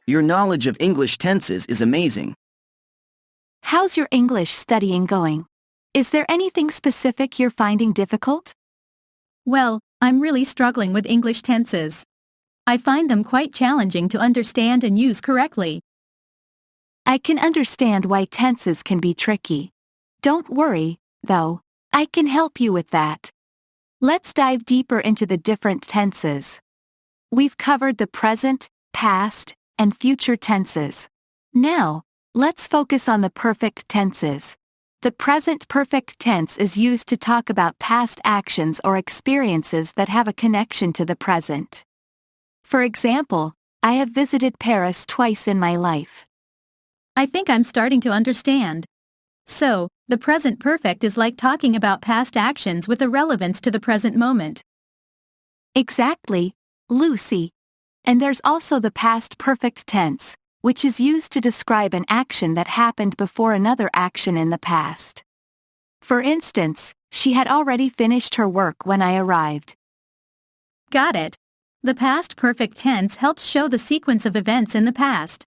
Your knowledge of English tenses is amazing. How's your English studying going? Is there anything specific you're finding difficult? Well, I'm really struggling with English tenses. I find them quite challenging to understand and use correctly. I can understand why tenses can be tricky. Don't worry, though, I can help you with that. Let's dive deeper into the different tenses. We've covered the present, past, and future tenses. Now, let's focus on the perfect tenses. The present perfect tense is used to talk about past actions or experiences that have a connection to the present. For example, I have visited Paris twice in my life. I think I'm starting to understand. So, the present perfect is like talking about past actions with a relevance to the present moment. Exactly, Lucy. And there's also the past perfect tense, which is used to describe an action that happened before another action in the past. For instance, she had already finished her work when I arrived. Got it. The past perfect tense helps show the sequence of events in the past.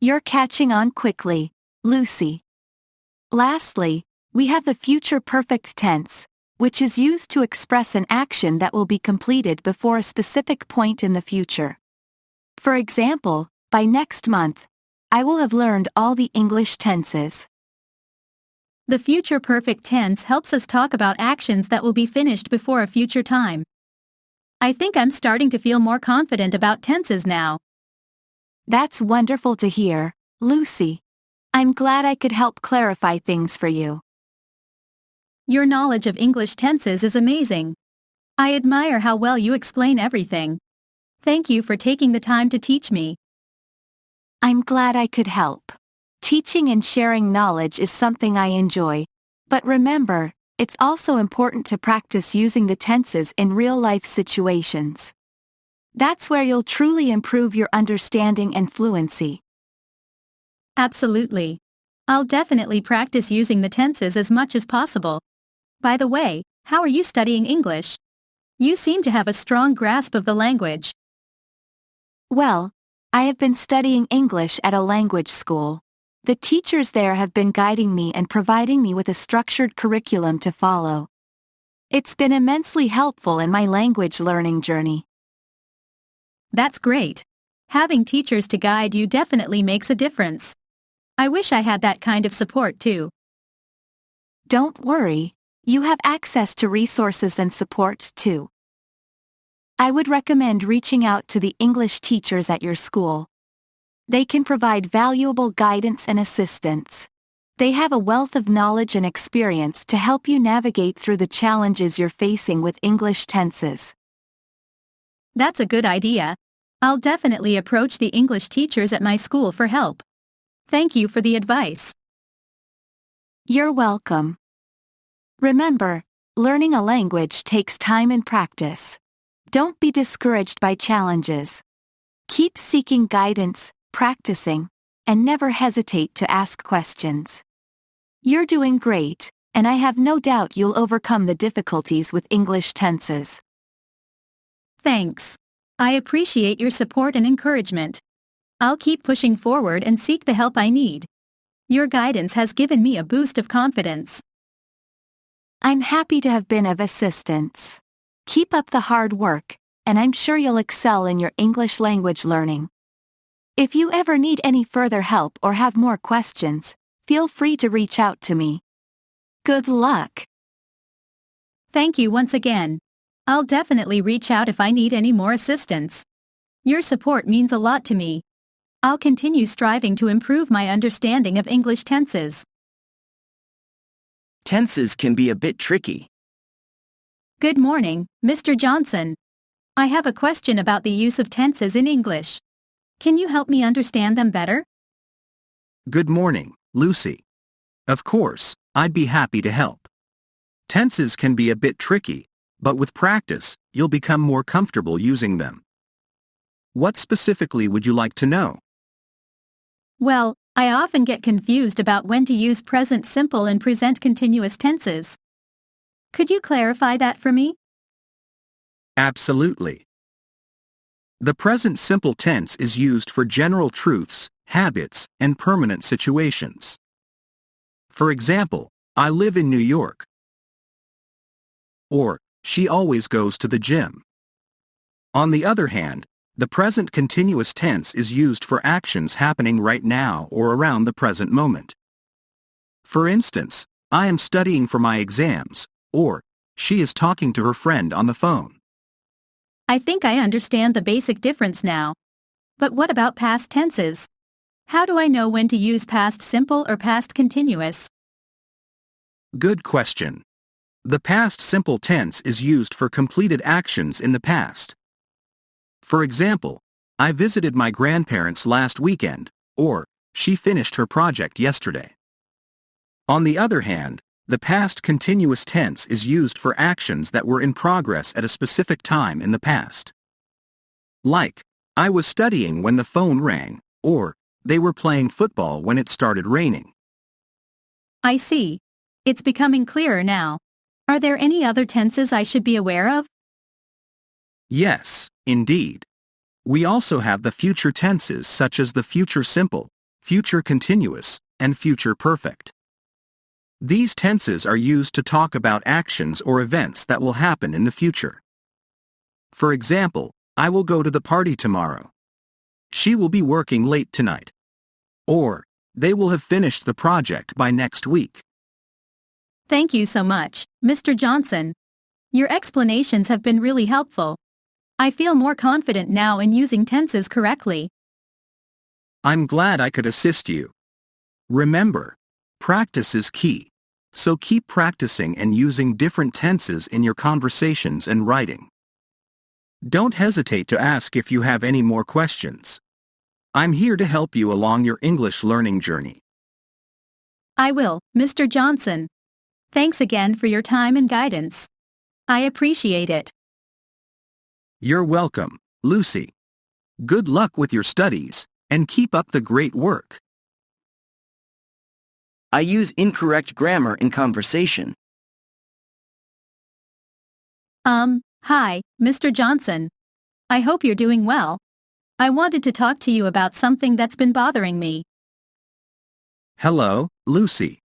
You're catching on quickly, Lucy. Lastly, we have the future perfect tense, which is used to express an action that will be completed before a specific point in the future. For example, by next month, I will have learned all the English tenses. The future perfect tense helps us talk about actions that will be finished before a future time. I think I'm starting to feel more confident about tenses now. That's wonderful to hear, Lucy. I'm glad I could help clarify things for you. Your knowledge of English tenses is amazing. I admire how well you explain everything. Thank you for taking the time to teach me. I'm glad I could help. Teaching and sharing knowledge is something I enjoy. But remember, it's also important to practice using the tenses in real-life situations. That's where you'll truly improve your understanding and fluency. Absolutely. I'll definitely practice using the tenses as much as possible. By the way, how are you studying English? You seem to have a strong grasp of the language. Well, I have been studying English at a language school. The teachers there have been guiding me and providing me with a structured curriculum to follow. It's been immensely helpful in my language learning journey. That's great. Having teachers to guide you definitely makes a difference. I wish I had that kind of support too. Don't worry, you have access to resources and support too. I would recommend reaching out to the English teachers at your school. They can provide valuable guidance and assistance. They have a wealth of knowledge and experience to help you navigate through the challenges you're facing with English tenses. That's a good idea. I'll definitely approach the English teachers at my school for help. Thank you for the advice. You're welcome. Remember, learning a language takes time and practice. Don't be discouraged by challenges. Keep seeking guidance, practicing, and never hesitate to ask questions. You're doing great, and I have no doubt you'll overcome the difficulties with English tenses. Thanks. I appreciate your support and encouragement. I'll keep pushing forward and seek the help I need. Your guidance has given me a boost of confidence. I'm happy to have been of assistance. Keep up the hard work, and I'm sure you'll excel in your English language learning. If you ever need any further help or have more questions, feel free to reach out to me. Good luck. Thank you once again. I'll definitely reach out if I need any more assistance. Your support means a lot to me. I'll continue striving to improve my understanding of English tenses. Tenses can be a bit tricky. Good morning, Mr. Johnson. I have a question about the use of tenses in English. Can you help me understand them better? Good morning, Lucy. Of course, I'd be happy to help. Tenses can be a bit tricky, but with practice, you'll become more comfortable using them. What specifically would you like to know? Well, I often get confused about when to use present simple and present continuous tenses. Could you clarify that for me? Absolutely. The present simple tense is used for general truths, habits, and permanent situations. For example, I live in New York. Or, she always goes to the gym. On the other hand, the present continuous tense is used for actions happening right now or around the present moment. For instance, I am studying for my exams, or, she is talking to her friend on the phone. I think I understand the basic difference now. But what about past tenses? How do I know when to use past simple or past continuous? Good question. The past simple tense is used for completed actions in the past. For example, I visited my grandparents last weekend, or, she finished her project yesterday. On the other hand, the past continuous tense is used for actions that were in progress at a specific time in the past. Like, I was studying when the phone rang, or, they were playing football when it started raining. I see. It's becoming clearer now. Are there any other tenses I should be aware of? Yes, indeed. We also have the future tenses such as the future simple, future continuous, and future perfect. These tenses are used to talk about actions or events that will happen in the future. For example, I will go to the party tomorrow. She will be working late tonight. Or, they will have finished the project by next week. Thank you so much, Mr. Johnson. Your explanations have been really helpful. I feel more confident now in using tenses correctly. I'm glad I could assist you. Remember, practice is key. So keep practicing and using different tenses in your conversations and writing. Don't hesitate to ask if you have any more questions. I'm here to help you along your English learning journey. I will, Mr. Johnson. Thanks again for your time and guidance. I appreciate it. You're welcome, Lucy. Good luck with your studies, and keep up the great work. I use incorrect grammar in conversation. Hi, Mr. Johnson. I hope you're doing well. I wanted to talk to you about something that's been bothering me. Hello, Lucy.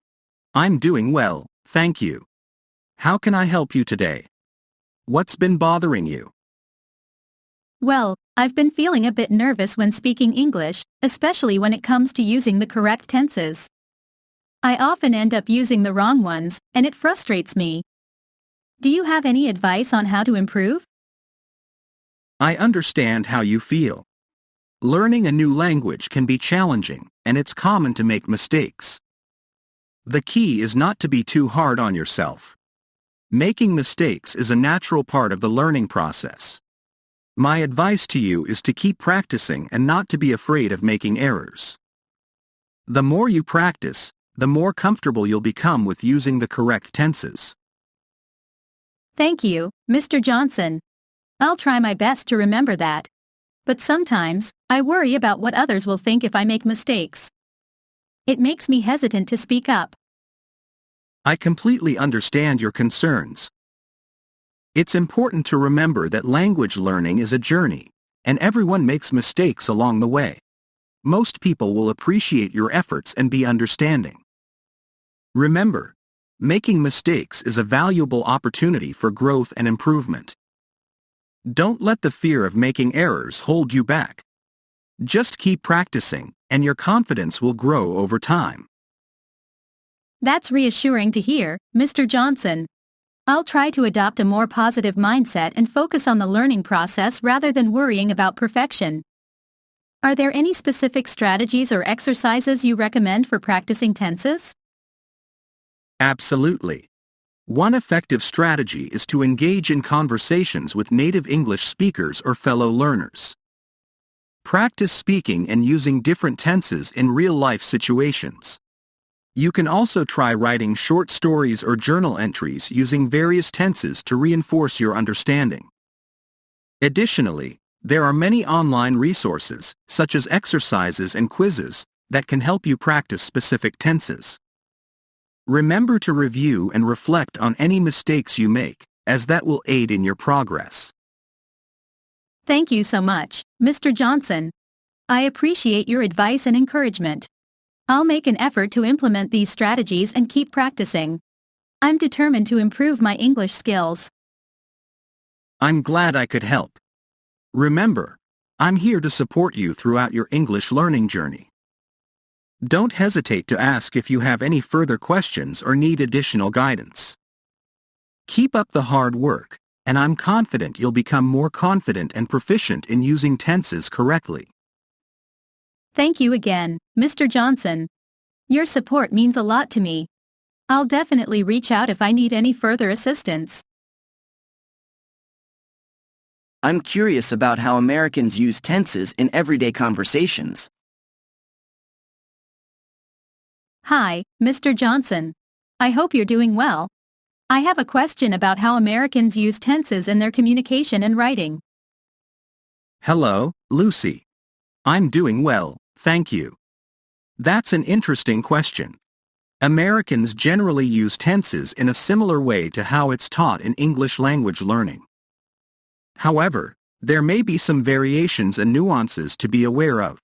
I'm doing well, thank you. How can I help you today? What's been bothering you? Well, I've been feeling a bit nervous when speaking English, especially when it comes to using the correct tenses. I often end up using the wrong ones, and it frustrates me. Do you have any advice on how to improve? I understand how you feel. Learning a new language can be challenging, and it's common to make mistakes. The key is not to be too hard on yourself. Making mistakes is a natural part of the learning process. My advice to you is to keep practicing and not to be afraid of making errors. The more you practice, the more comfortable you'll become with using the correct tenses. Thank you, Mr. Johnson. I'll try my best to remember that. But sometimes, I worry about what others will think if I make mistakes. It makes me hesitant to speak up. I completely understand your concerns. It's important to remember that language learning is a journey, and everyone makes mistakes along the way. Most people will appreciate your efforts and be understanding. Remember, making mistakes is a valuable opportunity for growth and improvement. Don't let the fear of making errors hold you back. Just keep practicing, and your confidence will grow over time. That's reassuring to hear, Mr. Johnson. I'll try to adopt a more positive mindset and focus on the learning process rather than worrying about perfection. Are there any specific strategies or exercises you recommend for practicing tenses? Absolutely. One effective strategy is to engage in conversations with native English speakers or fellow learners. Practice speaking and using different tenses in real-life situations. You can also try writing short stories or journal entries using various tenses to reinforce your understanding. Additionally, there are many online resources, such as exercises and quizzes, that can help you practice specific tenses. Remember to review and reflect on any mistakes you make, as that will aid in your progress. Thank you so much, Mr. Johnson. I appreciate your advice and encouragement. I'll make an effort to implement these strategies and keep practicing. I'm determined to improve my English skills. I'm glad I could help. Remember, I'm here to support you throughout your English learning journey. Don't hesitate to ask if you have any further questions or need additional guidance. Keep up the hard work, and I'm confident you'll become more confident and proficient in using tenses correctly. Thank you again, Mr. Johnson. Your support means a lot to me. I'll definitely reach out if I need any further assistance. I'm curious about how Americans use tenses in everyday conversations. Hi, Mr. Johnson. I hope you're doing well. I have a question about how Americans use tenses in their communication and writing. Hello, Lucy. I'm doing well, thank you. That's an interesting question. Americans generally use tenses in a similar way to how it's taught in English language learning. However, there may be some variations and nuances to be aware of.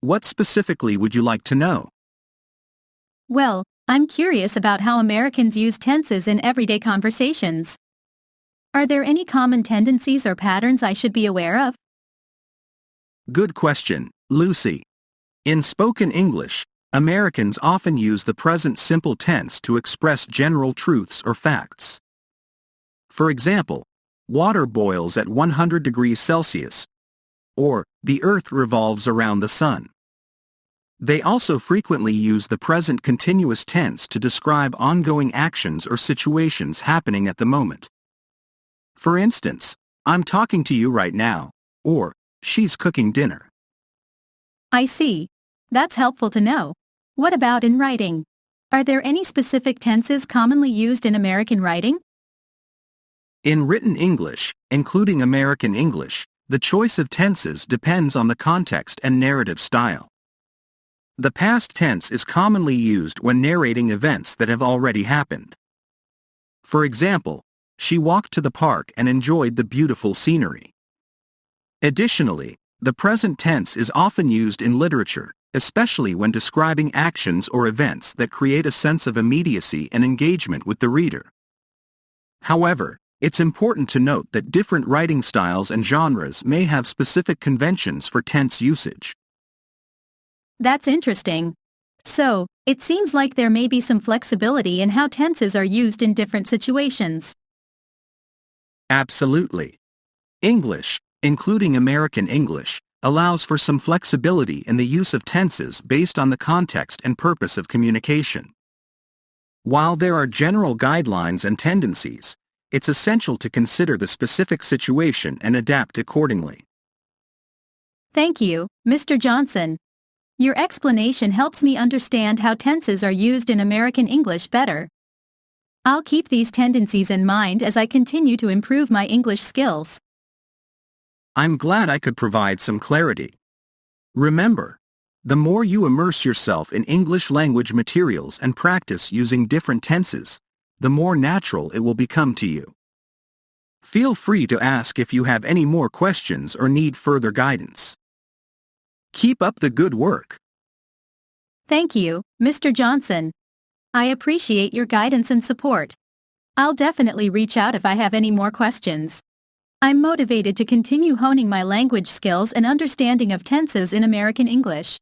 What specifically would you like to know? Well, I'm curious about how Americans use tenses in everyday conversations. Are there any common tendencies or patterns I should be aware of? Good question, Lucy. In spoken English, Americans often use the present simple tense to express general truths or facts. For example, water boils at 100 degrees Celsius, or the earth revolves around the sun. They also frequently use the present continuous tense to describe ongoing actions or situations happening at the moment. For instance, I'm talking to you right now, or she's cooking dinner. I see. That's helpful to know. What about in writing? Are there any specific tenses commonly used in American writing? In written English, including American English, the choice of tenses depends on the context and narrative style. The past tense is commonly used when narrating events that have already happened. For example, she walked to the park and enjoyed the beautiful scenery. Additionally, the present tense is often used in literature, especially when describing actions or events that create a sense of immediacy and engagement with the reader. However, it's important to note that different writing styles and genres may have specific conventions for tense usage. That's interesting. So, it seems like there may be some flexibility in how tenses are used in different situations. Absolutely. English, including American English, allows for some flexibility in the use of tenses based on the context and purpose of communication. While there are general guidelines and tendencies, it's essential to consider the specific situation and adapt accordingly. Thank you, Mr. Johnson. Your explanation helps me understand how tenses are used in American English better. I'll keep these tendencies in mind as I continue to improve my English skills. I'm glad I could provide some clarity. Remember, the more you immerse yourself in English language materials and practice using different tenses, the more natural it will become to you. Feel free to ask if you have any more questions or need further guidance. Keep up the good work. Thank you, Mr. Johnson. I appreciate your guidance and support. I'll definitely reach out if I have any more questions. I'm motivated to continue honing my language skills and understanding of tenses in American English.